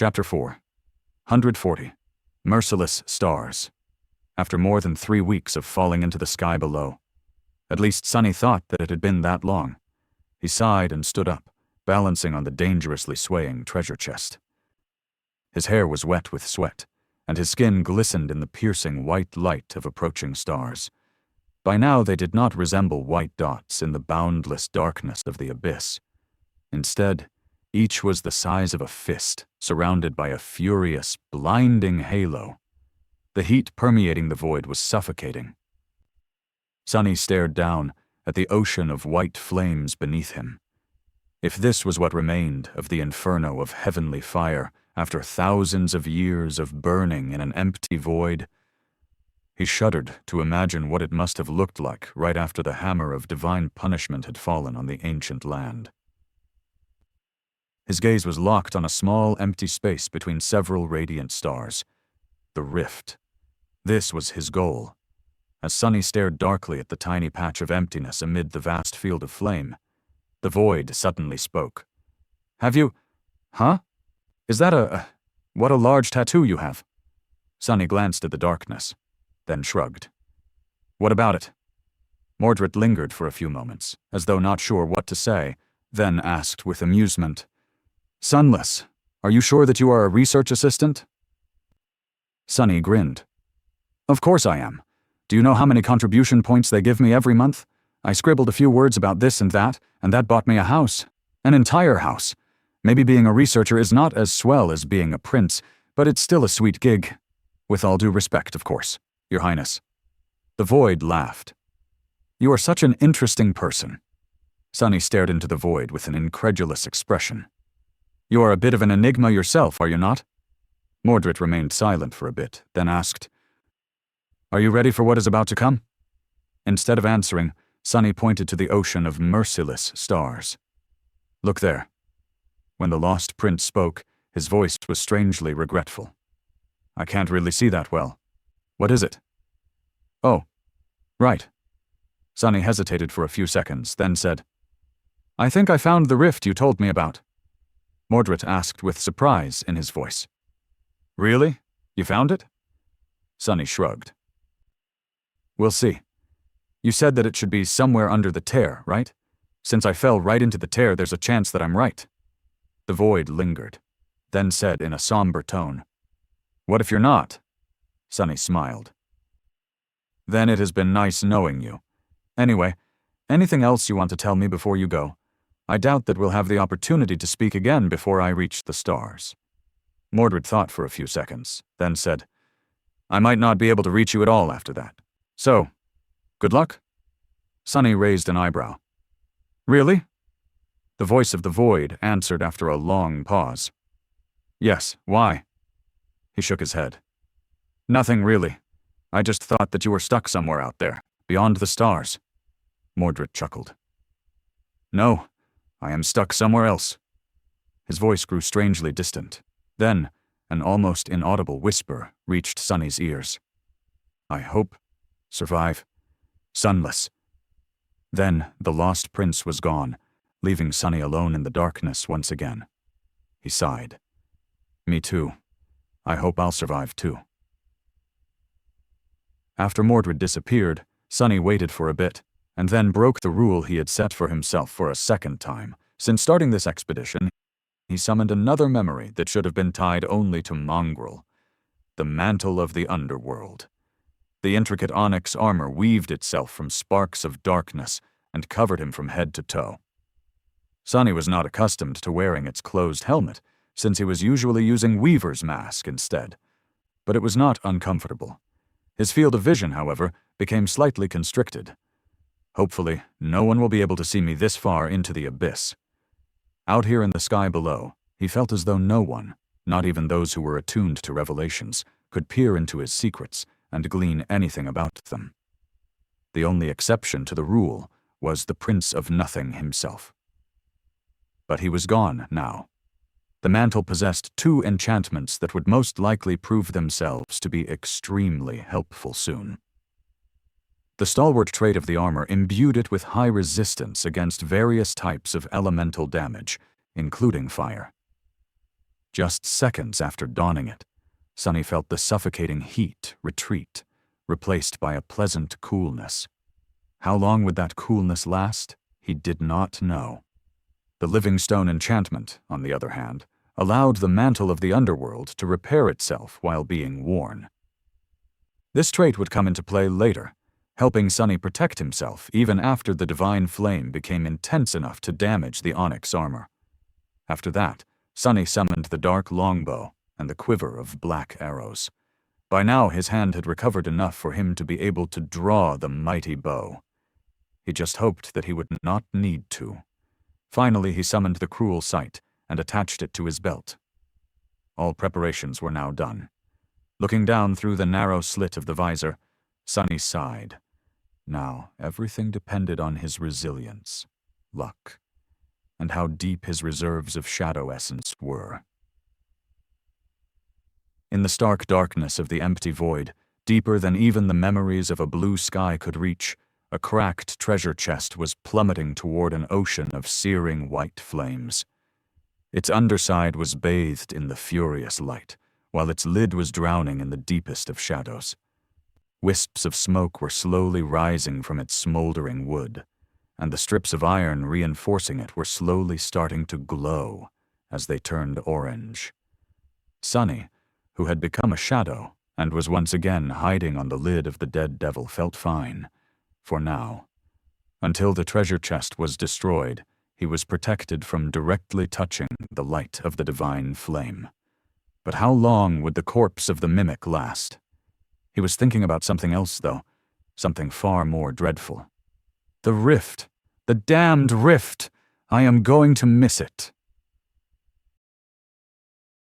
Chapter 4. 140. Merciless Stars. After more than 3 weeks of falling into the sky below. At least Sonny thought that it had been that long. He sighed and stood up, balancing on the dangerously swaying treasure chest. His hair was wet with sweat, and his skin glistened in the piercing white light of approaching stars. By now they did not resemble white dots in the boundless darkness of the abyss. Instead, each was the size of a fist, surrounded by a furious, blinding halo. The heat permeating the void was suffocating. Sonny stared down at the ocean of white flames beneath him. If this was what remained of the inferno of heavenly fire after thousands of years of burning in an empty void, he shuddered to imagine what it must have looked like right after the hammer of divine punishment had fallen on the ancient land. His gaze was locked on a small, empty space between several radiant stars. The rift. This was his goal. As Sonny stared darkly at the tiny patch of emptiness amid the vast field of flame, the void suddenly spoke. "Have you... Huh? Is that what a large tattoo you have?" Sonny glanced at the darkness, then shrugged. "What about it?" Mordred lingered for a few moments, as though not sure what to say, then asked with amusement, "Sunless, are you sure that you are a research assistant?" Sonny grinned. "Of course I am. Do you know how many contribution points they give me every month? I scribbled a few words about this and that bought me a house. An entire house. Maybe being a researcher is not as swell as being a prince, but it's still a sweet gig. With all due respect, of course, Your Highness." The void laughed. "You are such an interesting person." Sonny stared into the void with an incredulous expression. "You are a bit of an enigma yourself, are you not?" Mordred remained silent for a bit, then asked, "Are you ready for what is about to come?" Instead of answering, Sonny pointed to the ocean of merciless stars. "Look there." When the lost prince spoke, his voice was strangely regretful. "I can't really see that well. What is it?" "Oh, right." Sonny hesitated for a few seconds, then said, "I think I found the rift you told me about." Mordred asked with surprise in his voice. "Really? You found it?" Sonny shrugged. "We'll see. You said that it should be somewhere under the tear, right? Since I fell right into the tear, there's a chance that I'm right." The void lingered, then said in a somber tone, "What if you're not?" Sonny smiled. "Then it has been nice knowing you. Anyway, anything else you want to tell me before you go? I doubt that we'll have the opportunity to speak again before I reach the stars." Mordred thought for a few seconds, then said, "I might not be able to reach you at all after that. So, good luck?" Sonny raised an eyebrow. "Really?" The voice of the void answered after a long pause. "Yes, why?" He shook his head. "Nothing really. I just thought that you were stuck somewhere out there, beyond the stars." Mordred chuckled. "No, I am stuck somewhere else." His voice grew strangely distant. Then, an almost inaudible whisper reached Sonny's ears. "I hope, survive, sunless." Then the lost prince was gone, leaving Sonny alone in the darkness once again. He sighed. "Me too. I hope I'll survive too." After Mordred disappeared, Sonny waited for a bit, and then broke the rule he had set for himself for a second time. Since starting this expedition, he summoned another memory that should have been tied only to Mongrel: the mantle of the underworld. The intricate onyx armor weaved itself from sparks of darkness and covered him from head to toe. Sonny was not accustomed to wearing its closed helmet, since he was usually using Weaver's mask instead, but it was not uncomfortable. His field of vision, however, became slightly constricted. Hopefully, no one will be able to see me this far into the abyss. Out here in the sky below, he felt as though no one, not even those who were attuned to revelations, could peer into his secrets and glean anything about them. The only exception to the rule was the Prince of Nothing himself. But he was gone now. The mantle possessed 2 enchantments that would most likely prove themselves to be extremely helpful soon. The stalwart trait of the armor imbued it with high resistance against various types of elemental damage, including fire. Just seconds after donning it, Sonny felt the suffocating heat retreat, replaced by a pleasant coolness. How long would that coolness last? He did not know. The living stone enchantment, on the other hand, allowed the mantle of the underworld to repair itself while being worn. This trait would come into play later, helping Sonny protect himself even after the divine flame became intense enough to damage the onyx armor. After that, Sonny summoned the dark longbow and the quiver of black arrows. By now his hand had recovered enough for him to be able to draw the mighty bow. He just hoped that he would not need to. Finally he summoned the cruel sight and attached it to his belt. All preparations were now done. Looking down through the narrow slit of the visor, Sonny sighed. Now everything depended on his resilience, luck, and how deep his reserves of shadow essence were. In the stark darkness of the empty void, deeper than even the memories of a blue sky could reach, a cracked treasure chest was plummeting toward an ocean of searing white flames. Its underside was bathed in the furious light, while its lid was drowning in the deepest of shadows. Wisps of smoke were slowly rising from its smoldering wood, and the strips of iron reinforcing it were slowly starting to glow as they turned orange. Sonny, who had become a shadow and was once again hiding on the lid of the dead devil, felt fine. For now. Until the treasure chest was destroyed, he was protected from directly touching the light of the divine flame. But how long would the corpse of the mimic last? He was thinking about something else, though, something far more dreadful. The rift! The damned rift! I am going to miss it.